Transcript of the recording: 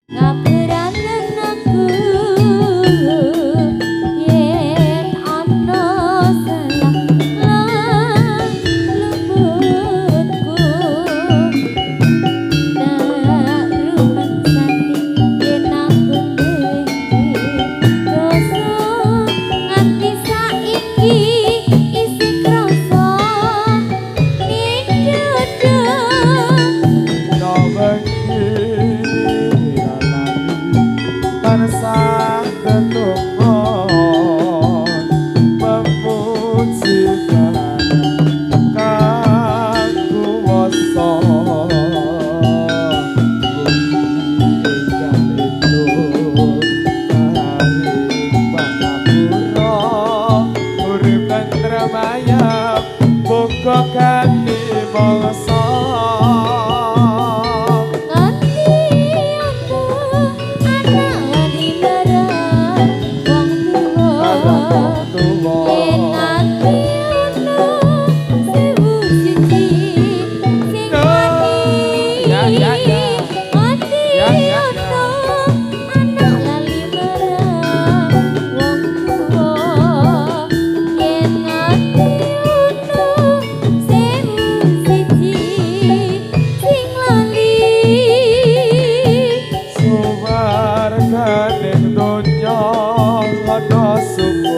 Ngapuraken aku yen ana salah lembutku tak rumangsani yen aku dosa nganti saiki isi krasa ning dada tansah tetunggon memujikan kang kuwasa ingkang itu paring pangapura urip tentrem ayem muga kanthi mangsa suwarganing donya ana suku